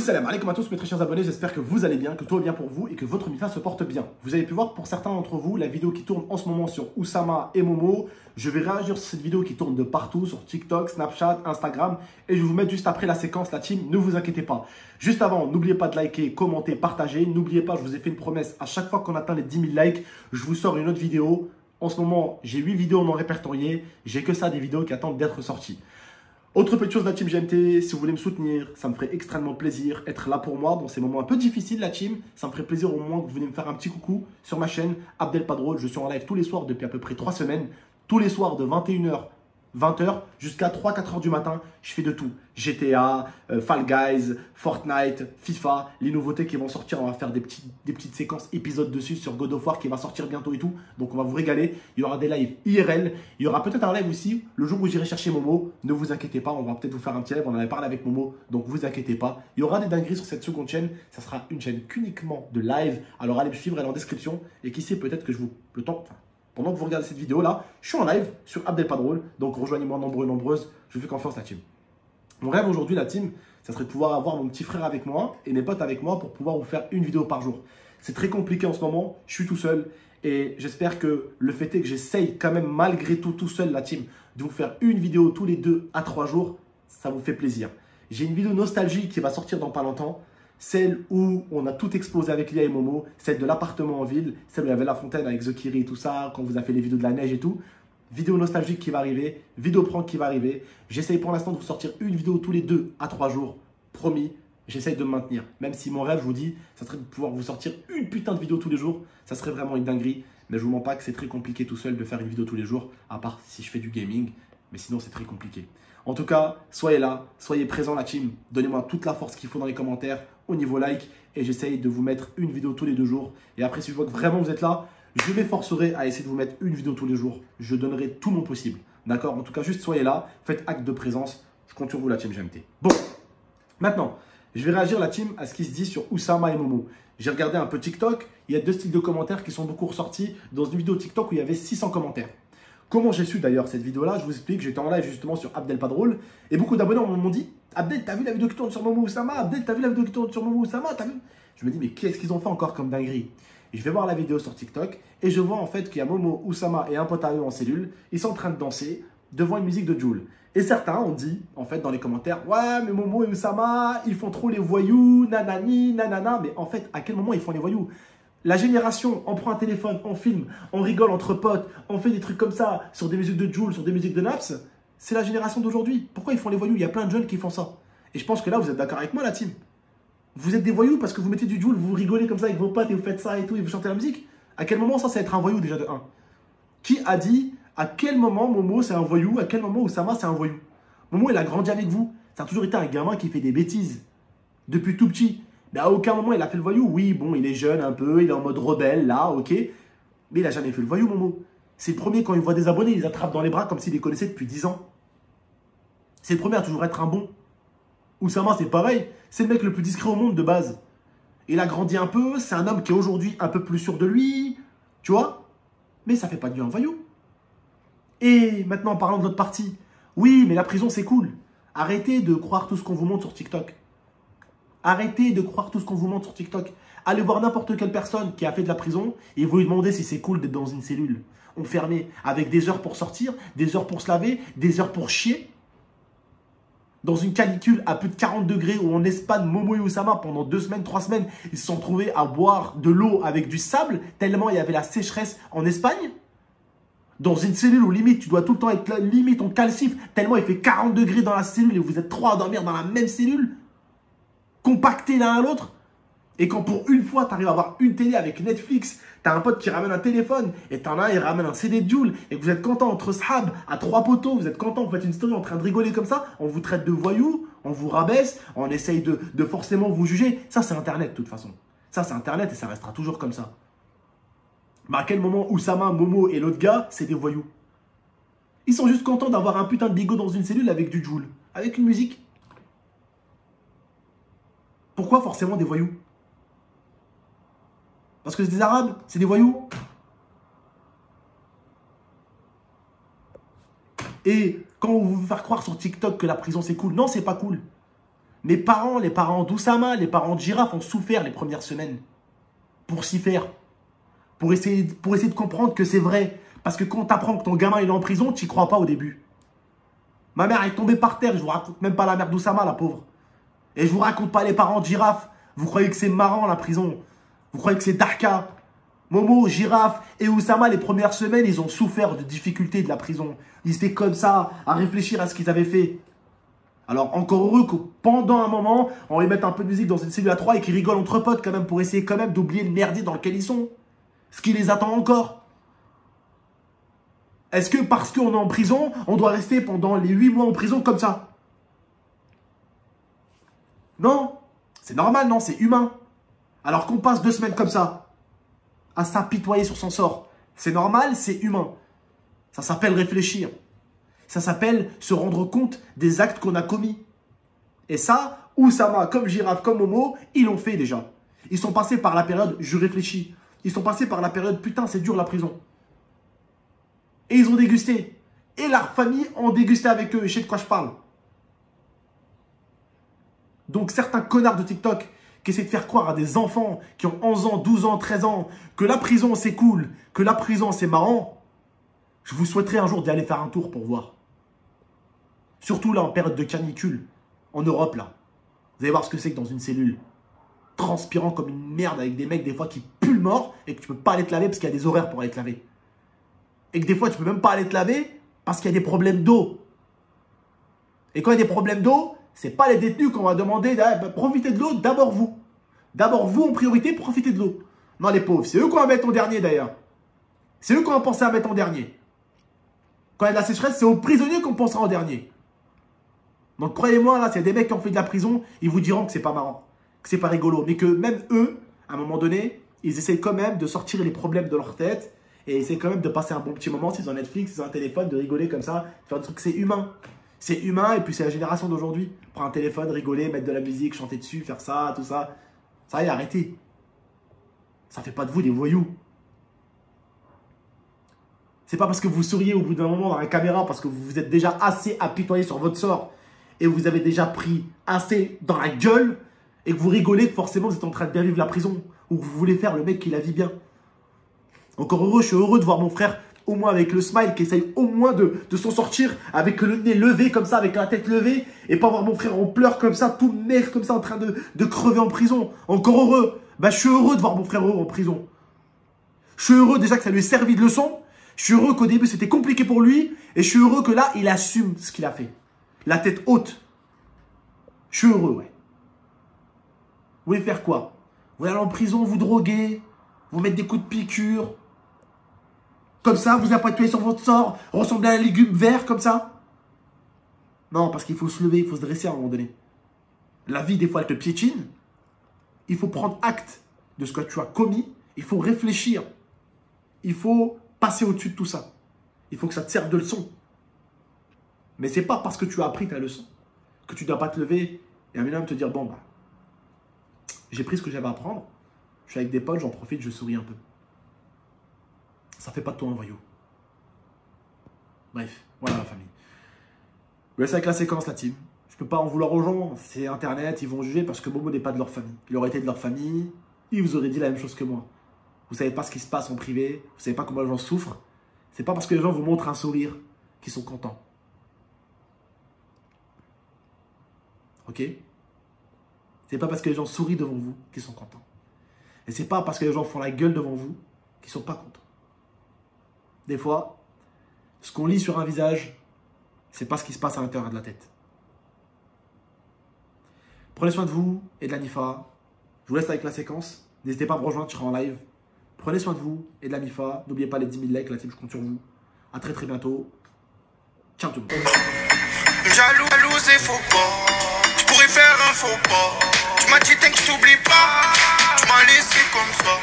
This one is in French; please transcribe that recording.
Salam alaikum à tous mes très chers abonnés, j'espère que vous allez bien, que tout va bien pour vous et que votre MIFA se porte bien. Vous avez pu voir pour certains d'entre vous la vidéo qui tourne en ce moment sur Oussama et Momo. Je vais réagir sur cette vidéo qui tourne de partout, sur TikTok, Snapchat, Instagram. Et je vais vous mettre juste après la séquence, la team, ne vous inquiétez pas. Juste avant, n'oubliez pas de liker, commenter, partager. N'oubliez pas, je vous ai fait une promesse, à chaque fois qu'on atteint les 10 000 likes, je vous sors une autre vidéo. En ce moment, j'ai 8 vidéos non répertoriées, j'ai que ça, des vidéos qui attendent d'être sorties. Autre petite chose de la team GMT, si vous voulez me soutenir, ça me ferait extrêmement plaisir, être là pour moi dans ces moments un peu difficiles la team, ça me ferait plaisir au moins que vous venez me faire un petit coucou sur ma chaîne Abdel Padrol. Je suis en live tous les soirs depuis à peu près 3 semaines, tous les soirs de 21h, 20h jusqu'à 3-4h du matin, je fais de tout. GTA, Fall Guys, Fortnite, FIFA, les nouveautés qui vont sortir, on va faire des petites séquences épisodes dessus sur God of War qui va sortir bientôt et tout. Donc on va vous régaler, il y aura des lives IRL, il y aura peut-être un live aussi le jour où j'irai chercher Momo. Ne vous inquiétez pas, on va peut-être vous faire un petit live, on en avait parlé avec Momo, donc vous inquiétez pas. Il y aura des dingueries sur cette seconde chaîne, ça sera une chaîne qu'uniquement de live, alors allez me suivre, elle est en description et qui sait peut-être que je vous... le temps... Pendant que vous regardez cette vidéo-là, je suis en live sur Abdel Padrol. Donc rejoignez-moi nombreux, nombreuses. Je vous fais confiance la team. Mon rêve aujourd'hui, la team, ça serait de pouvoir avoir mon petit frère avec moi et mes potes avec moi pour pouvoir vous faire une vidéo par jour. C'est très compliqué en ce moment. Je suis tout seul. Et j'espère que le fait est que j'essaye quand même malgré tout seul la team de vous faire une vidéo tous les 2 à 3 jours. Ça vous fait plaisir. J'ai une vidéo nostalgie qui va sortir dans pas longtemps. Celle où on a tout explosé avec Lia et Momo, celle de l'appartement en ville, celle où il y avait la fontaine avec Zokiri et tout ça, quand vous avez fait les vidéos de la neige et tout. Vidéo nostalgique qui va arriver, vidéo prank qui va arriver. J'essaye pour l'instant de vous sortir une vidéo tous les 2 à 3 jours. Promis, j'essaye de me maintenir. Même si mon rêve, je vous dis, ça serait de pouvoir vous sortir une putain de vidéo tous les jours. Ça serait vraiment une dinguerie. Mais je vous mens pas que c'est très compliqué tout seul de faire une vidéo tous les jours, à part si je fais du gaming. Mais sinon, c'est très compliqué. En tout cas, soyez là, soyez présents la team. Donnez-moi toute la force qu'il faut dans les commentaires, au niveau like. Et j'essaye de vous mettre une vidéo tous les 2 jours. Et après, si je vois que vraiment vous êtes là, je m'efforcerai à essayer de vous mettre une vidéo tous les jours. Je donnerai tout mon possible. D'accord? En tout cas, juste soyez là, faites acte de présence. Je compte sur vous la team GMT. Bon, maintenant, je vais réagir la team à ce qui se dit sur Oussama et Momo. J'ai regardé un peu TikTok. Il y a 2 styles de commentaires qui sont beaucoup ressortis dans une vidéo TikTok où il y avait 600 commentaires. Comment j'ai su d'ailleurs cette vidéo-là? Je vous explique, j'étais en live justement sur Abdel Padrol et beaucoup d'abonnés m'ont dit Abdel, t'as vu la vidéo qui tourne sur Momo Oussama? Abdel, t'as vu la vidéo qui tourne sur Momo Oussama? T'as vu? Je me dis, mais qu'est-ce qu'ils ont fait encore comme dinguerie? Et je vais voir la vidéo sur TikTok et je vois en fait qu'il y a Momo, Oussama et un pote à eux en cellule. Ils sont en train de danser devant une musique de Jul. Et certains ont dit en fait dans les commentaires, ouais, mais Momo et Oussama, ils font trop les voyous, nanani, nanana. Mais en fait, à quel moment ils font les voyous? La génération, on prend un téléphone, on filme, on rigole entre potes, on fait des trucs comme ça sur des musiques de Jul, sur des musiques de Naps. C'est la génération d'aujourd'hui. Pourquoi ils font les voyous? Il y a plein de jeunes qui font ça. Et je pense que là, vous êtes d'accord avec moi, la team. Vous êtes des voyous parce que vous mettez du Jul, vous rigolez comme ça avec vos potes et vous faites ça et tout, et vous chantez la musique. À quel moment ça, c'est être un voyou déjà de 1? Qui a dit à quel moment Momo c'est un voyou? À quel moment Oussama c'est un voyou? Momo, il a grandi avec vous. Ça a toujours été un gamin qui fait des bêtises. Depuis tout petit. Mais à aucun moment il a fait le voyou. Oui, bon, il est jeune un peu, il est en mode rebelle là, ok. Mais il n'a jamais fait le voyou, Momo. C'est le premier, quand il voit des abonnés, il les attrape dans les bras comme s'il les connaissait depuis 10 ans. C'est le premier à toujours être un bon. Oussama, c'est pareil. C'est le mec le plus discret au monde de base. Il a grandi un peu, c'est un homme qui est aujourd'hui un peu plus sûr de lui, tu vois. Mais ça fait pas de lui un voyou. Et maintenant, en parlant de notre partie, oui, mais la prison, c'est cool. Arrêtez de croire tout ce qu'on vous montre sur TikTok. Arrêtez de croire tout ce qu'on vous montre sur TikTok. Allez voir n'importe quelle personne qui a fait de la prison et vous lui demandez si c'est cool d'être dans une cellule enfermée avec des heures pour sortir, des heures pour se laver, des heures pour chier. Dans une canicule à plus de 40 degrés où en Espagne, Momo et Oussama, pendant 2 semaines, 3 semaines, ils se sont trouvés à boire de l'eau avec du sable tellement il y avait la sécheresse en Espagne. Dans une cellule où limite, tu dois tout le temps être là, limite on calcifre tellement il fait 40 degrés dans la cellule et vous êtes 3 à dormir dans la même cellule. Compactés l'un à l'autre. Et quand pour une fois, tu arrives à avoir une télé avec Netflix, tu as un pote qui ramène un téléphone et tu en as un, il ramène un CD de Jul et que vous êtes content entre Shab à 3 poteaux, vous êtes content, vous faites une story en train de rigoler comme ça, on vous traite de voyous, on vous rabaisse, on essaye de forcément vous juger. Ça, c'est Internet de toute façon. Ça, c'est Internet et ça restera toujours comme ça. Mais à quel moment Oussama, Momo et l'autre gars, c'est des voyous? Ils sont juste contents d'avoir un putain de bigot dans une cellule avec du Jul, avec une musique. Pourquoi forcément des voyous? Parce que c'est des Arabes, c'est des voyous. Et quand on vous faire croire sur TikTok que la prison c'est cool, non, c'est pas cool. Mes parents, les parents d'Oussama, les parents de Girafe ont souffert les premières semaines pour s'y faire. Pour essayer de comprendre que c'est vrai. Parce que quand tu apprends que ton gamin il est en prison, tu n'y crois pas au début. Ma mère est tombée par terre. Je vous raconte même pas la mère d'Oussama, la pauvre. Et je vous raconte pas les parents de Girafe. Vous croyez que c'est marrant la prison. Vous croyez que c'est Darka. Momo, Girafe et Oussama, les premières semaines, ils ont souffert de difficultés de la prison. Ils étaient comme ça, à réfléchir à ce qu'ils avaient fait. Alors, encore heureux que pendant un moment, on les mette un peu de musique dans une cellule à 3 et qu'ils rigolent entre potes quand même pour essayer quand même d'oublier le merdier dans lequel ils sont. Ce qui les attend encore. Est-ce que parce qu'on est en prison, on doit rester pendant les 8 mois en prison comme ça? Non, c'est normal, non, c'est humain. Alors qu'on passe 2 semaines comme ça, à s'apitoyer sur son sort. C'est normal, c'est humain. Ça s'appelle réfléchir. Ça s'appelle se rendre compte des actes qu'on a commis. Et ça, Oussama, comme Girafe, comme Momo, ils l'ont fait déjà. Ils sont passés par la période « je réfléchis ». Ils sont passés par la période « putain, c'est dur la prison ». Et ils ont dégusté. Et leurs familles ont dégusté avec eux. Et je sais de quoi je parle. Donc certains connards de TikTok qui essaient de faire croire à des enfants qui ont 11 ans, 12 ans, 13 ans que la prison c'est cool, que la prison c'est marrant, je vous souhaiterais un jour d'y aller faire un tour pour voir. Surtout là en période de canicule, en Europe là. Vous allez voir ce que c'est que dans une cellule, transpirant comme une merde avec des mecs des fois qui puent le mort et que tu peux pas aller te laver parce qu'il y a des horaires pour aller te laver. Et que des fois tu peux même pas aller te laver parce qu'il y a des problèmes d'eau. Et quand il y a des problèmes d'eau, c'est pas les détenus qu'on va demander de profiter de l'eau, d'abord vous. D'abord vous en priorité, profitez de l'eau. Non les pauvres, c'est eux qu'on va mettre en dernier d'ailleurs. C'est eux qu'on va penser à mettre en dernier. Quand il y a de la sécheresse, c'est aux prisonniers qu'on pensera en dernier. Donc croyez-moi, là, s'il y a des mecs qui ont fait de la prison, ils vous diront que c'est pas marrant, que c'est pas rigolo. Mais que même eux, à un moment donné, ils essaient quand même de sortir les problèmes de leur tête et essaient quand même de passer un bon petit moment, s'ils ont Netflix, s'ils ont un téléphone, de rigoler comme ça, de faire des trucs, c'est humain. C'est humain et puis c'est la génération d'aujourd'hui. Prendre un téléphone, rigoler, mettre de la musique, chanter dessus, faire ça, tout ça. Ça y est, arrêtez. Ça fait pas de vous des voyous. C'est pas parce que vous souriez au bout d'un moment dans la caméra, parce que vous vous êtes déjà assez apitoyé sur votre sort et vous avez déjà pris assez dans la gueule et que vous rigolez que forcément vous êtes en train de bien vivre la prison ou que vous voulez faire le mec qui la vit bien. Encore heureux, je suis heureux de voir mon frère au moins avec le smile, qui essaye au moins de s'en sortir avec le nez levé comme ça, avec la tête levée, et pas voir mon frère en pleurs comme ça, tout maigre comme ça, en train de crever en prison. Encore heureux. Bah, je suis heureux de voir mon frère heureux en prison. Je suis heureux déjà que ça lui ait servi de leçon. Je suis heureux qu'au début c'était compliqué pour lui, et je suis heureux que là, il assume ce qu'il a fait. La tête haute. Je suis heureux, ouais. Vous voulez faire quoi? Vous voulez aller en prison, vous droguer, vous mettre des coups de piqûre, comme ça, vous apitoyer sur votre sort, ressembler à un légume vert comme ça? Non, parce qu'il faut se lever, il faut se dresser à un moment donné. La vie, des fois, elle te piétine. Il faut prendre acte de ce que tu as commis. Il faut réfléchir. Il faut passer au-dessus de tout ça. Il faut que ça te serve de leçon. Mais c'est pas parce que tu as appris ta leçon que tu ne dois pas te lever et un minimum te dire, bon, bah, j'ai pris ce que j'avais à apprendre. Je suis avec des potes, j'en profite, je souris un peu. Ça fait pas de toi un voyou. Bref, voilà la famille. Je vous laisse avec la séquence, la team. Je peux pas en vouloir aux gens. C'est Internet, ils vont juger parce que Momo n'est pas de leur famille. Il aurait été de leur famille, il vous aurait dit la même chose que moi. Vous savez pas ce qui se passe en privé. Vous savez pas comment les gens souffrent. C'est pas parce que les gens vous montrent un sourire qu'ils sont contents. Ok? C'est pas parce que les gens sourient devant vous qu'ils sont contents. Et c'est pas parce que les gens font la gueule devant vous qu'ils sont pas contents. Des fois, ce qu'on lit sur un visage, c'est pas ce qui se passe à l'intérieur de la tête. Prenez soin de vous et de la Nifa. Je vous laisse avec la séquence. N'hésitez pas à me rejoindre, je serai en live. Prenez soin de vous et de la Nifa. N'oubliez pas les 10 000 likes, la team, je compte sur vous. A très très bientôt. Ciao tout le monde. Jaloux, c'est faux pas. Tu pourrais faire un faux pas. Tu m'as dit, t'inquiète, t'oublies pas. Tu m'as laissé comme ça.